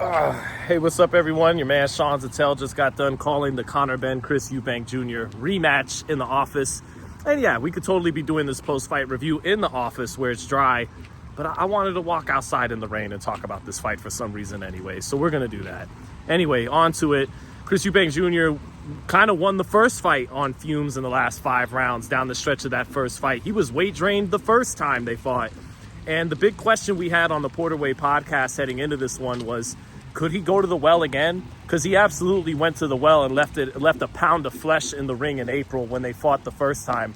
Hey, what's up, everyone? Your man Sean Zittel just got done calling the Conor Benn, Chris Eubank Jr. rematch in the office. And yeah, we could totally be doing this post-fight review in the office where it's dry, but I wanted to walk outside in the rain and talk about this fight for some reason anyway, so we're going to do that. Anyway, on to it. Chris Eubank Jr. kind of won the first fight on fumes in the last 5 rounds down the stretch of that first fight. He was weight drained the first time they fought. And the big question we had on the Porterway podcast heading into this one was, could he go to the well again? Because he absolutely went to the well and left a pound of flesh in the ring in April when they fought the first time.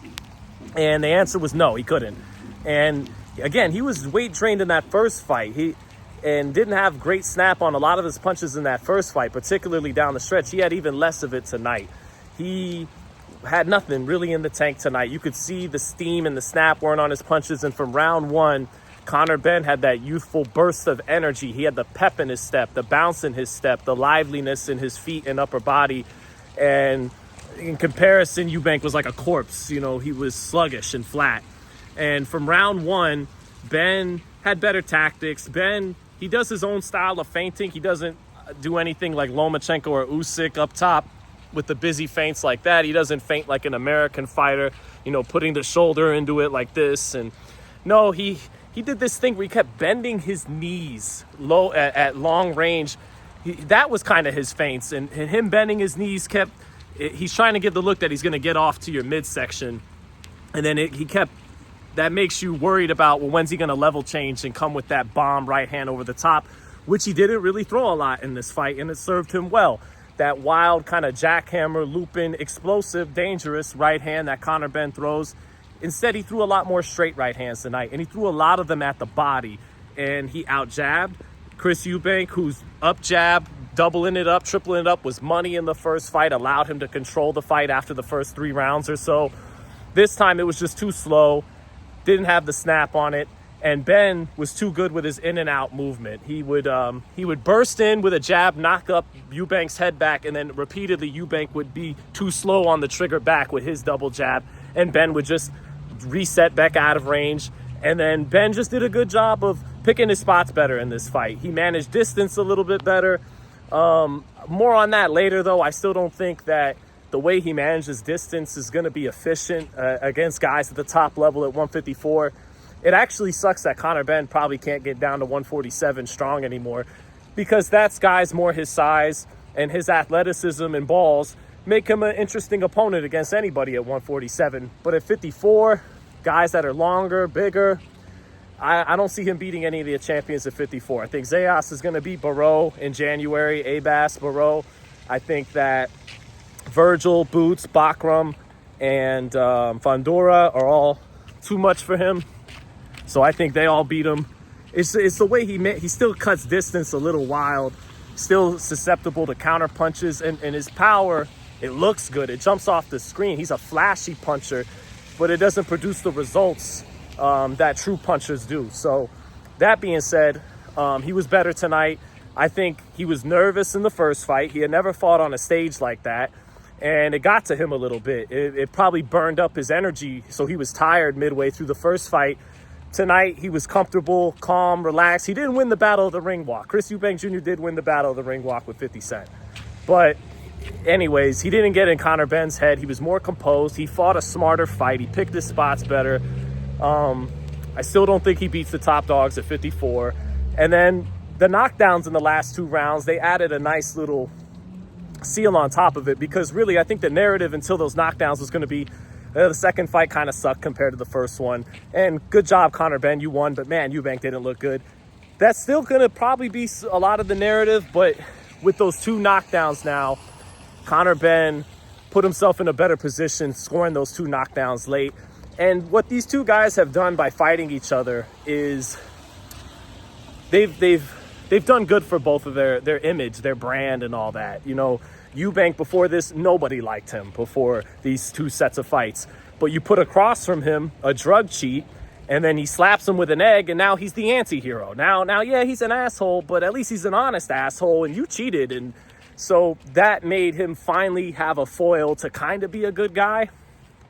And the answer was no, he couldn't. And again, he was weight drained in that first fight. He didn't have great snap on a lot of his punches in that first fight, particularly down the stretch. He had even less of it tonight. He had nothing really in the tank tonight. You could see the steam and the snap weren't on his punches. And from round one, Conor Benn had that youthful burst of energy. He had the pep in his step, the bounce in his step, the liveliness in his feet and upper body. And in comparison, Eubank was like a corpse. You know, he was sluggish and flat. And from round one, Benn had better tactics. Benn, he does his own style of feinting. He doesn't do anything like Lomachenko or Usyk up top with the busy feints like that. He doesn't feint like an American fighter, you know, putting the shoulder into it like this. And no, he did this thing where he kept bending his knees low at long range. That was kind of his feints. And him bending his knees he's trying to give the look that he's going to get off to your midsection. And then that makes you worried about, well, when's he going to level change and come with that bomb right hand over the top, which he didn't really throw a lot in this fight, and it served him well. That wild kind of jackhammer, looping, explosive, dangerous right hand that Conor Benn throws. Instead, he threw a lot more straight right hands tonight, and he threw a lot of them at the body, and he out-jabbed. Chris Eubank, who's up jab, doubling it up, tripling it up, was money in the first fight, allowed him to control the fight after the first 3 rounds or so. This time, it was just too slow, didn't have the snap on it, and Benn was too good with his in and out movement. He would burst in with a jab, knock up Eubank's head back, and then repeatedly Eubank would be too slow on the trigger back with his double jab, and Benn would just reset back out of range. And then Benn just did a good job of picking his spots better in this fight. He managed distance a little bit better. More on that later, though. I still don't think that the way he manages distance is going to be efficient against guys at the top level at 154. It actually sucks that Conor Benn probably can't get down to 147 strong anymore, because that's guys more his size, and his athleticism and balls make him an interesting opponent against anybody at 147. But at 54, guys that are longer, bigger, I don't see him beating any of the champions at 54. I think Zayas is going to beat Barreau in January, Abas, Barreau. I think that Virgil, Boots, Bakram, and Fondora are all too much for him. So I think they all beat him. It's the way he still cuts distance a little wild, still susceptible to counter punches, and his power, it looks good. It jumps off the screen. He's a flashy puncher, but it doesn't produce the results that true punchers do. So that being said, he was better tonight. I think he was nervous in the first fight. He had never fought on a stage like that, and it got to him a little bit. It probably burned up his energy, so he was tired midway through the first fight. Tonight, he was comfortable, calm, relaxed. He didn't win the Battle of the Ring Walk. Chris Eubank Jr. did win the Battle of the Ring Walk with 50 Cent. But anyways, he didn't get in Conor Benn's head. He was more composed. He fought a smarter fight. He picked his spots better. I still don't think he beats the top dogs at 54. And then the knockdowns in the last 2 rounds, they added a nice little seal on top of it, because really I think the narrative until those knockdowns was going to be, the second fight kind of sucked compared to the first one. And good job, Conor Benn, you won, but man, Eubank didn't look good. That's still going to probably be a lot of the narrative, but with those 2 knockdowns now, Conor Benn put himself in a better position, scoring those 2 knockdowns late. And what these 2 guys have done by fighting each other is they've done good for both of their image, their brand, and all that. You know, Eubank, before this, nobody liked him before these 2 sets of fights. But you put across from him a drug cheat, and then he slaps him with an egg, and now he's the anti-hero. Now, yeah, he's an asshole, but at least he's an honest asshole, and you cheated. And so that made him finally have a foil to kind of be a good guy.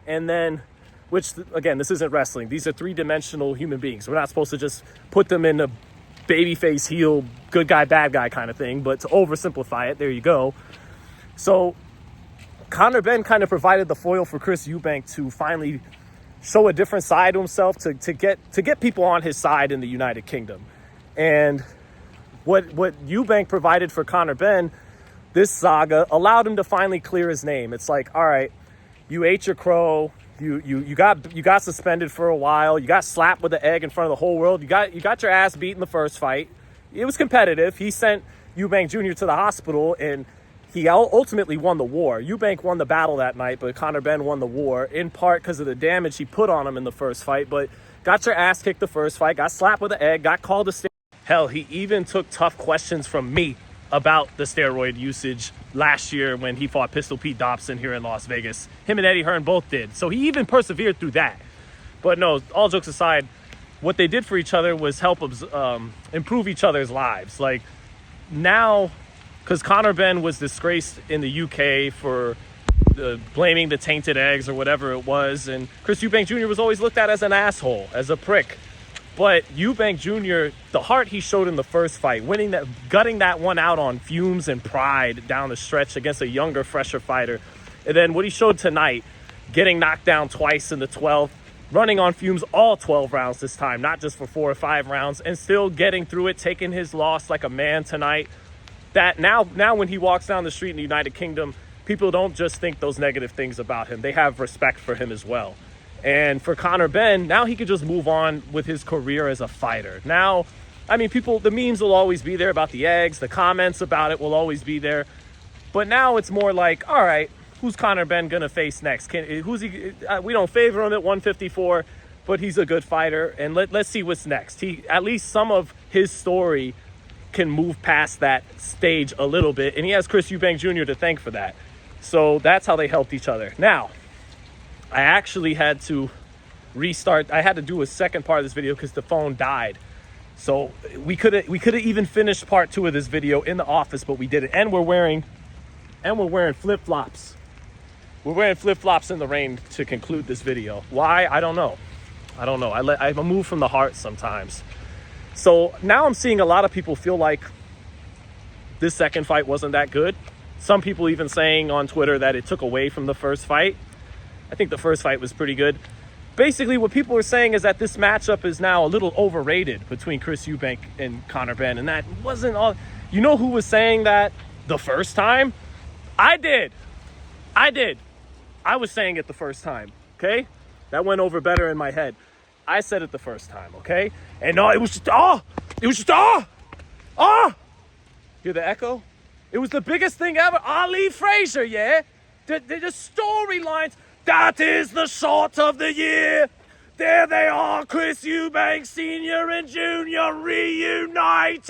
And then, which, again, this isn't wrestling. These are 3-dimensional human beings. We're not supposed to just put them in a babyface, heel, good guy, bad guy kind of thing. But to oversimplify it, there you go. So Conor Benn kind of provided the foil for Chris Eubank to finally show a different side to himself, to get people on his side in the United Kingdom. And what Eubank provided for Conor Benn, this saga, allowed him to finally clear his name. It's like, all right, you ate your crow, you got suspended for a while, you got slapped with an egg in front of the whole world, you got your ass beat in the first fight. It was competitive. He sent Eubank Jr. to the hospital, and he ultimately won the war. Eubank won the battle that night, but Conor Benn won the war, in part because of the damage he put on him in the first fight. But got your ass kicked the first fight, got slapped with an egg, got called a steroid. Hell, he even took tough questions from me about the steroid usage last year when he fought Pistol Pete Dobson here in Las Vegas. Him and Eddie Hearn both did. So he even persevered through that. But no, all jokes aside, what they did for each other was help improve each other's lives. Like now, because Conor Benn was disgraced in the UK for blaming the tainted eggs or whatever it was, and Chris Eubank Jr. was always looked at as an asshole, as a prick. But Eubank Jr., the heart he showed in the first fight, gutting that one out on fumes and pride down the stretch against a younger, fresher fighter. And then what he showed tonight, getting knocked down twice in the 12th, running on fumes all 12 rounds this time, not just for 4 or 5 rounds, and still getting through it, taking his loss like a man tonight. That now when he walks down the street in the United Kingdom, people don't just think those negative things about him. They have respect for him as well. And for Conor Benn, now he could just move on with his career as a fighter. Now, I mean, the memes will always be there about the eggs. The comments about it will always be there. But now it's more like, all right, who's Conor Benn going to face next? We don't favor him at 154, but he's a good fighter. And let's see what's next. At least some of his story can move past that stage a little bit. And he has Chris Eubank Jr. to thank for that. So that's how they helped each other. Now, I actually had to restart. I had to do a second part of this video because the phone died. So we could have even finished part 2 of this video in the office, but we didn't. And we're wearing flip-flops. We're wearing flip-flops in the rain to conclude this video. Why? I don't know. I move from the heart sometimes. So now I'm seeing a lot of people feel like this second fight wasn't that good. Some people even saying on Twitter that it took away from the first fight. I think the first fight was pretty good. Basically, what people are saying is that this matchup is now a little overrated between Chris Eubank and Conor Benn. And that wasn't all. You know who was saying that the first time? I did. I was saying it the first time, okay? That went over better in my head. I said it the first time, okay? And no, it was just, Hear the echo? It was the biggest thing ever. Ali Frazier, yeah? The storylines. That is the shot of the year. There they are, Chris Eubank Sr. and Jr. reunited.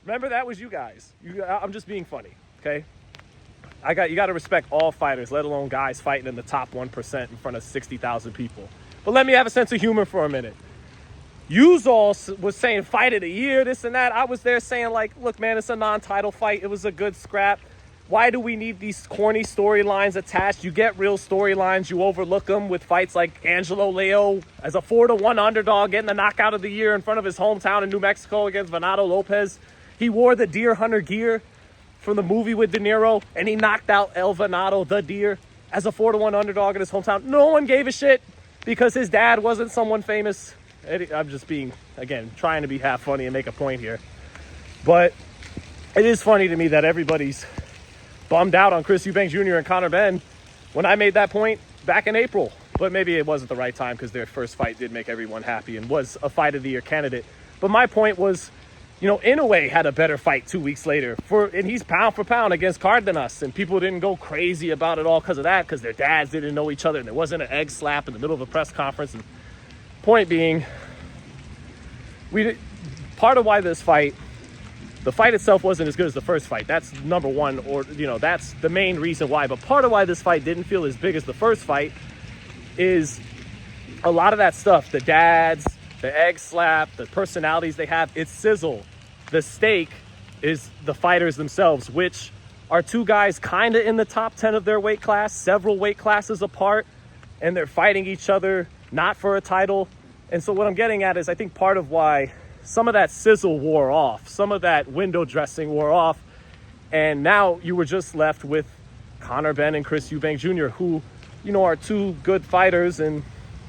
Remember, that was you guys. I'm just being funny, okay? You got to respect all fighters, let alone guys fighting in the top 1% in front of 60,000 people. But let me have a sense of humor for a minute. You all was saying fight of the year, this and that. I was there saying, like, look, man, it's a non-title fight. It was a good scrap. Why do we need these corny storylines attached? You get real storylines. You overlook them with fights like Angelo Leo as a 4-1 underdog getting the knockout of the year in front of his hometown in New Mexico against Venado Lopez. He wore the deer hunter gear from the movie with De Niro, and he knocked out El Venado, the deer, as a 4-1 underdog in his hometown. No one gave a shit because his dad wasn't someone famous. I'm just being, again, trying to be half funny and make a point here. But it is funny to me that everybody's bummed out on Chris Eubank Jr. and Conor Benn when I made that point back in April. But maybe it wasn't the right time because their first fight did make everyone happy and was a fight of the year candidate. But my point was, Inoue had a better fight 2 weeks later, and he's pound for pound against Cardenas, and people didn't go crazy about it all because of that, because their dads didn't know each other, and there wasn't an egg slap in the middle of a press conference. And point being, part of why this fight, the fight itself wasn't as good as the first fight. That's number one, or, that's the main reason why. But part of why this fight didn't feel as big as the first fight is a lot of that stuff, the dads, the egg slap, the personalities they have, it's sizzle. The stake is the fighters themselves, which are two guys kind of in the top 10 of their weight class, several weight classes apart, and they're fighting each other, not for a title, And so what I'm getting at is I think part of why some of that sizzle wore off, some of that window dressing wore off, and now you were just left with Conor Benn and Chris Eubank Jr., who, you know, are two good fighters, and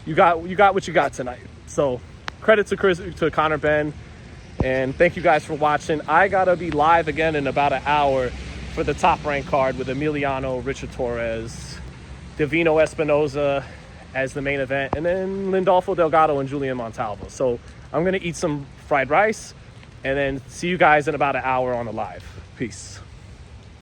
you got what you got tonight. So credit to Conor Benn, and thank you guys for watching. I gotta be live again in about an hour for the Top Rank card with Emiliano, Richard Torres, Divino Espinoza as the main event, and then Lindolfo Delgado and Julian Montalvo. So I'm gonna eat some fried rice and then see you guys in about an hour on the live. Peace.